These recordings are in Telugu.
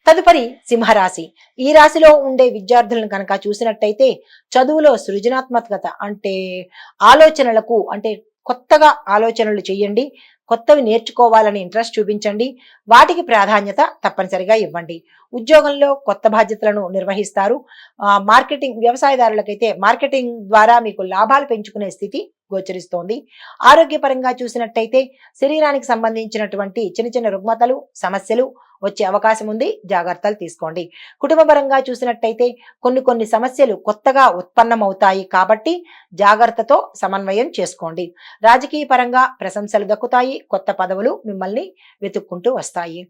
తదుపరి సింహరాశి. ఈ రాశిలో ఉండే విద్యార్థులను కనుక చూసినట్టయితే చదువులో సృజనాత్మకత అంటే ఆలోచనలకు అంటే కొత్తగా ఆలోచనలు చేయండి. కొత్తవి నేర్చుకోవాలని ఇంట్రెస్ట్ చూపించండి. వాటికి ప్రాధాన్యత తప్పనిసరిగా ఇవ్వండి. ఉద్యోగంలో కొత్త బాధ్యతలను నిర్వహిస్తారు. మార్కెటింగ్ వ్యవసాయదారులకైతే మార్కెటింగ్ ద్వారా మీకు లాభాలు పెంచుకునే స్థితి గోచరిస్తోంది. ఆరోగ్యపరంగా చూసినట్టయితే శరీరానికి సంబంధించినటువంటి చిన్న చిన్న రుగ్మతలు సమస్యలు వచ్చే అవకాశం ఉంది. జాగ్రత్తలు తీసుకోండి. కుటుంబపరంగా చూసినట్టయితే కొన్ని సమస్యలు కొత్తగా ఉత్పన్నమవుతాయి కాబట్టి జాగ్రత్తతో సమన్వయం చేసుకోండి. రాజకీయ పరంగా ప్రశంసలు దక్కుతాయి. కొత్త పదవులు మిమ్మల్ని వెతుక్కుంటూ వస్తాయి.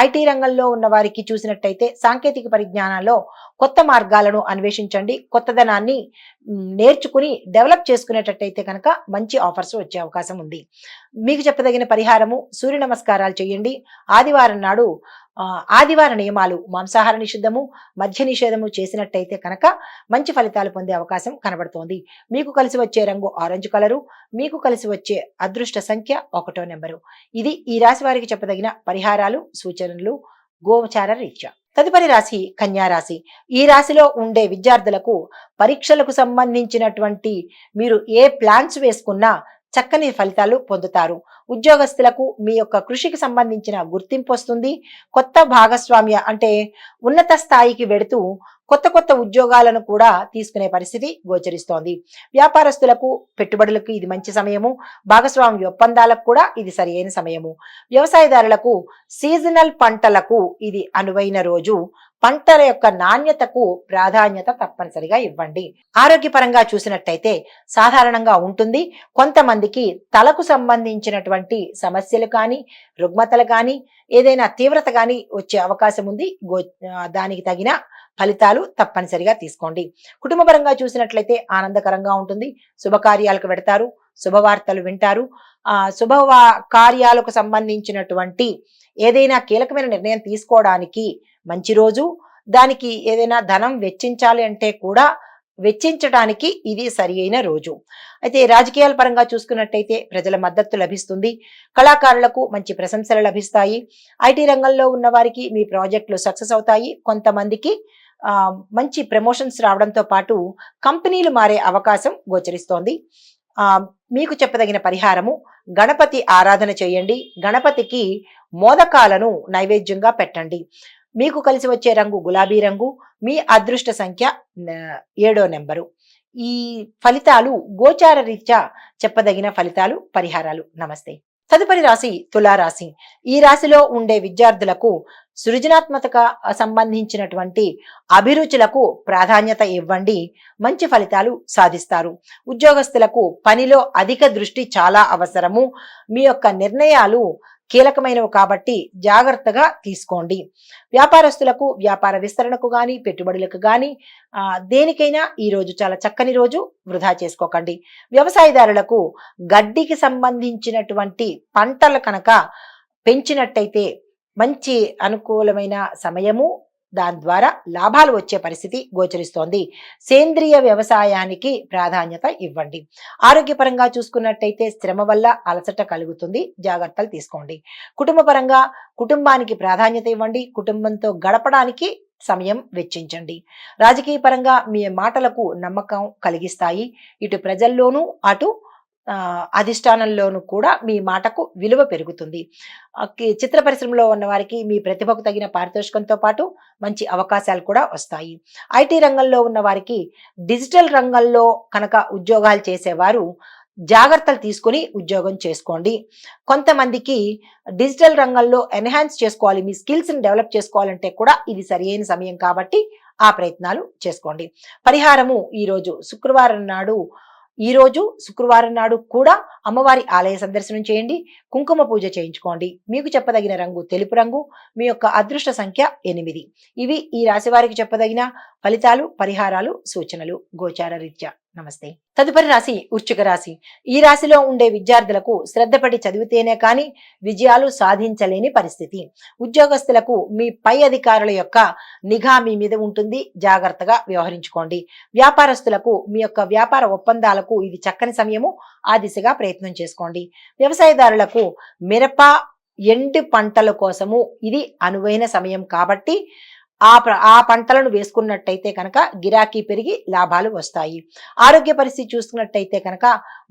ఐటీ రంగంలో ఉన్న వారికి చూసినట్టయితే సాంకేతిక పరిజ్ఞానాల్లో కొత్త మార్గాలను అన్వేషించండి. కొత్తదనాన్ని నేర్చుకుని డెవలప్ చేసుకునేటట్టయితే కనుక మంచి ఆఫర్స్ వచ్చే అవకాశం ఉంది. మీకు చెప్పదగిన పరిహారము సూర్య నమస్కారాలు చేయండి. ఆదివారం నాడు ఆదివార నియమాలు మాంసాహార నిషిద్ధము మద్య నిషేధము చేసినట్టయితే కనుక మంచి ఫలితాలు పొందే అవకాశం కనబడుతోంది. మీకు కలిసి వచ్చే రంగు ఆరెంజ్ కలరు. మీకు కలిసి వచ్చే అదృష్ట సంఖ్య 1వ నెంబరు. ఇది ఈ రాశి వారికి చెప్పదగిన పరిహారాలు సూచనలు గోచార రీత్యా. తదుపరి రాశి కన్యా రాశి. ఈ రాశిలో ఉండే విద్యార్థులకు పరీక్షలకు సంబంధించినటువంటి మీరు ఏ ప్లాన్స్ వేసుకున్నా చక్కని ఫలితాలు పొందుతారు. ఉద్యోగస్తులకు మీ యొక్క కృషికి సంబంధించిన గుర్తింపు వస్తుంది. కొత్త భాగస్వామ్య అంటే ఉన్నత స్థాయికి వెడుతూ కొత్త ఉద్యోగాలను కూడా తీసుకునే పరిస్థితి గోచరిస్తోంది. వ్యాపారస్తులకు పెట్టుబడులకు ఇది మంచి సమయము. భాగస్వామ్య ఒప్పందాలకు కూడా ఇది సరియైన సమయము. వ్యవసాయదారులకు సీజనల్ పంటలకు ఇది అనువైన రోజు. పంటల యొక్క నాణ్యతకు ప్రాధాన్యత తప్పనిసరిగా ఇవ్వండి. ఆరోగ్యపరంగా చూసినట్టయితే సాధారణంగా ఉంటుంది. కొంతమందికి తలకు సంబంధించినటువంటి సమస్యలు కానీ రుగ్మతలు కానీ ఏదైనా తీవ్రత కానీ వచ్చే అవకాశం ఉంది. దానికి తగిన ఫలితాలు తప్పనిసరిగా తీసుకోండి. కుటుంబపరంగా చూసినట్లయితే ఆనందకరంగా ఉంటుంది. శుభకార్యాలకు వెడతారు. శుభవార్తలు వింటారు. శుభ కార్యాలకు సంబంధించినటువంటి ఏదైనా కీలకమైన నిర్ణయం తీసుకోవడానికి మంచి రోజు. దానికి ఏదైనా ధనం వెచ్చించాలి అంటే కూడా వెచ్చించడానికి ఇది సరి అయిన రోజు. అయితే రాజకీయాల పరంగా చూసుకున్నట్టయితే ప్రజల మద్దతు లభిస్తుంది. కళాకారులకు మంచి ప్రశంసలు లభిస్తాయి. ఐటీ రంగంలో ఉన్న వారికి మీ ప్రాజెక్టులు సక్సెస్ అవుతాయి. కొంతమందికి మంచి ప్రమోషన్స్ రావడంతో పాటు కంపెనీలు మారే అవకాశం గోచరిస్తోంది. మీకు చెప్పదగిన పరిహారము గణపతి ఆరాధన చేయండి. గణపతికి మోదకాలను నైవేద్యంగా పెట్టండి. మీకు కలిసి వచ్చే రంగు గులాబీ రంగు. మీ అదృష్ట సంఖ్య 7వ నెంబరు. ఈ ఫలితాలు గోచార రీత్యా చెప్పదగిన ఫలితాలు పరిహారాలు. నమస్తే. తదుపరి రాశి తులారాశి. ఈ రాశిలో ఉండే విద్యార్థులకు సృజనాత్మక సంబంధించినటువంటి అభిరుచులకు ప్రాధాన్యత ఇవ్వండి. మంచి ఫలితాలు సాధిస్తారు. ఉద్యోగస్తులకు పనిలో అధిక దృష్టి చాలా అవసరము. మీ యొక్క నిర్ణయాలు కీలకమైనవి కాబట్టి జాగ్రత్తగా తీసుకోండి. వ్యాపారస్తులకు వ్యాపార విస్తరణకు గాని పెట్టుబడులకు గాని దేనికైనా ఈ రోజు చాలా చక్కని రోజు. వృధా చేసుకోకండి. వ్యవసాయదారులకు గడ్డికి సంబంధించినటువంటి పంటలు కనుక పెంచినట్టయితే మంచి అనుకూలమైన సమయము. దాని ద్వారా లాభాలు వచ్చే పరిస్థితి గోచరిస్తోంది. సేంద్రియ వ్యవసాయానికి ప్రాధాన్యత ఇవ్వండి. ఆరోగ్యపరంగా చూసుకున్నట్టయితే శ్రమ వల్ల అలసట కలుగుతుంది. జాగ్రత్తలు తీసుకోండి. కుటుంబపరంగా కుటుంబానికి ప్రాధాన్యత ఇవ్వండి. కుటుంబంతో గడపడానికి సమయం వెచ్చించండి. రాజకీయ పరంగా మీ మాటలకు నమ్మకం కలిగిస్తాయి. ఇటు ప్రజల్లోనూ అటు అధిష్టానంలోనూ కూడా మీ మాటకు విలువ పెరుగుతుంది. చిత్ర పరిశ్రమలో ఉన్న వారికి మీ ప్రతిభకు తగిన పారితోషికంతో పాటు మంచి అవకాశాలు కూడా వస్తాయి. ఐటీ రంగంలో ఉన్న వారికి డిజిటల్ రంగంలో కనుక ఉద్యోగాలు చేసేవారు జాగ్రత్తలు తీసుకుని ఉద్యోగం చేసుకోండి. కొంతమందికి డిజిటల్ రంగంలో ఎన్హాన్స్ చేసుకోవాలి, మీ స్కిల్స్ ని డెవలప్ చేసుకోవాలంటే కూడా ఇది సరైన సమయం కాబట్టి ఆ ప్రయత్నాలు చేసుకోండి. పరిహారము శుక్రవారం నాడు కూడా అమ్మవారి ఆలయ సందర్శనం చేయండి. కుంకుమ పూజ చేయించుకోండి. మీకు చెప్పదగిన రంగు తెలుపు రంగు. మీ యొక్క అదృష్ట సంఖ్య 8. ఇవి ఈ రాశి వారికి చెప్పదగిన ఫలితాలు పరిహారాలు సూచనలు గోచార రీత్యా. నమస్తే. తదుపరి రాశి వృశ్చిక రాశి. ఈ రాశిలో ఉండే విద్యార్థులకు శ్రద్ధపడి చదివితేనే కానీ విజయాలు సాధించలేని పరిస్థితి. ఉద్యోగస్తులకు మీ పై అధికారుల యొక్క నిఘా మీ మీద ఉంటుంది. జాగ్రత్తగా వ్యవహరించుకోండి. వ్యాపారస్తులకు మీ యొక్క వ్యాపార ఒప్పందాలకు ఇది చక్కని సమయము. ఆ దిశగా ప్రయత్నం చేసుకోండి. వ్యవసాయదారులకు మిరప ఎండు పంటల కోసము ఇది అనువైన సమయం కాబట్టి ఆ పంటలను వేసుకున్నట్టయితే కనుక గిరాకీ పెరిగి లాభాలు వస్తాయి. ఆరోగ్య పరిస్థితి చూసుకున్నట్టయితే కనుక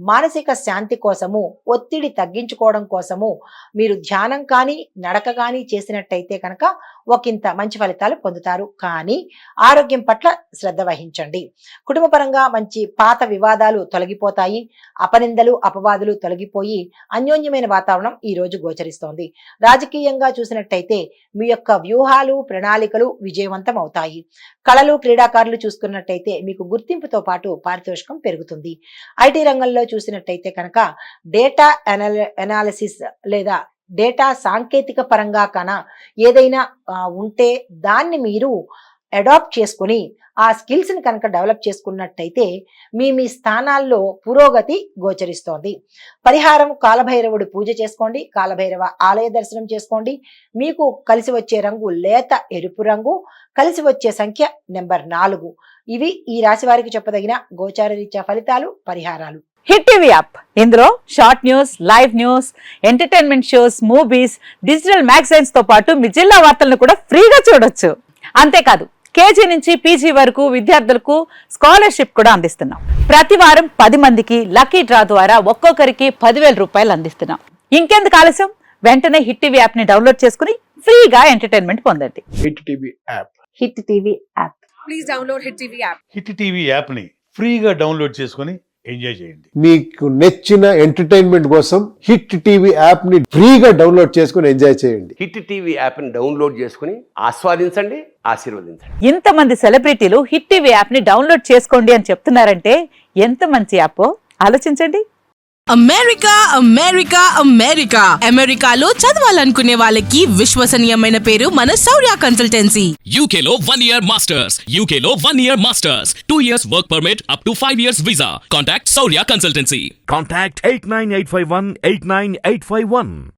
మానసిక శాంతి కోసము, ఒత్తిడి తగ్గించుకోవడం కోసము మీరు ధ్యానం కానీ నడక కానీ చేసినట్టయితే కనుక ఒకంత మంచి ఫలితాలు పొందుతారు. కానీ ఆరోగ్యం పట్ల శ్రద్ధ వహించండి. కుటుంబపరంగా మంచి పాత వివాదాలు తొలగిపోతాయి. అపనిందలు అపవాదులు తొలగిపోయి అన్యోన్యమైన వాతావరణం ఈ రోజు గోచరిస్తోంది. రాజకీయంగా చూసినట్టయితే మీ యొక్క వ్యూహాలు ప్రణాళికలు విజయవంతం అవుతాయి. కళలు క్రీడాకారులు చూసుకున్నట్టయితే మీకు గుర్తింపుతో పాటు పారితోషికం పెరుగుతుంది. ఐటీ రంగంలో చూసినట్టయితే కనుక డేటా అనాలిసిస్ లేదా డేటా సాంకేతిక పరంగా కన్నా ఏదైనా ఉంటే దాన్ని మీరు అడాప్ట్ చేసుకుని ఆ స్కిల్స్ ని కనుక డెవలప్ చేసుకున్నట్టయితే మీ స్థానాల్లో పురోగతి గోచరిస్తోంది. పరిహారం కాలభైరవుడు పూజ చేసుకోండి. కాలభైరవ ఆలయ దర్శనం చేసుకోండి. మీకు కలిసి వచ్చే రంగు లేత ఎరుపు రంగు. కలిసి వచ్చే సంఖ్య నెంబర్ 4. ఇవి ఈ రాశి వారికి చెప్పదగిన గోచార రీత్యా ఫలితాలు, పరిహారాలు. హిట్ టీవీ యాప్, ఇందులో short news, live news, entertainment shows, movies, digital magazines తో పాటు మీ జిల్లా వార్తలను కూడా ఫ్రీగా చూడొచ్చు. అంతేకాదు కేజీ నుంచి పీజీ వరకు విద్యార్థులకు స్కాలర్షిప్ కూడా అందిస్తున్నాం. ప్రతి వారం 10 మందికి లక్కీ డ్రా ద్వారా ఒక్కొక్కరికి 10,000 రూపాయలు అందిస్తున్నాం. ఇంకెందుకు ఆలస్యం, వెంటనే హిట్ టీవీ యాప్ ని డౌన్లోడ్ చేసుకుని ఫ్రీగా ఎంటర్టైన్మెంట్ పొందండి. Hit TV app. Hit TV app. Please download hit TV app. Hit TV app ని ఫ్రీగా డౌన్లోడ్ చేసుకొని ఎంజాయ్ చేయండి. మీకు నచ్చిన ఎంటర్టైన్మెంట్ కోసం హిట్ టీవీ యాప్ ని ఫ్రీగా డౌన్లోడ్ చేసుకుని ఎంజాయ్ చేయండి. హిట్ టీవీ యాప్ ని డౌన్లోడ్ చేసుకుని ఆస్వాదించండి, ఆశీర్వదించండి. ఇంతమంది సెలబ్రిటీలు హిట్ టీవీ యాప్ ని డౌన్లోడ్ చేసుకోండి అని చెప్తున్నారంటే ఎంత మంచి యాప్ ఆలోచించండి. అమెరికా అమెరికా అమెరికా అమెరికాలో చదవాలనుకునే వాళ్ళకి విశ్వసనీయమైన పేరు మన శౌర్య కన్సల్టెన్సీ. UK లో 1 year masters. UK లో 1 year masters. 2 years work permit up to 5 years visa. Contact Saurya Consultancy. Contact 89851 89851.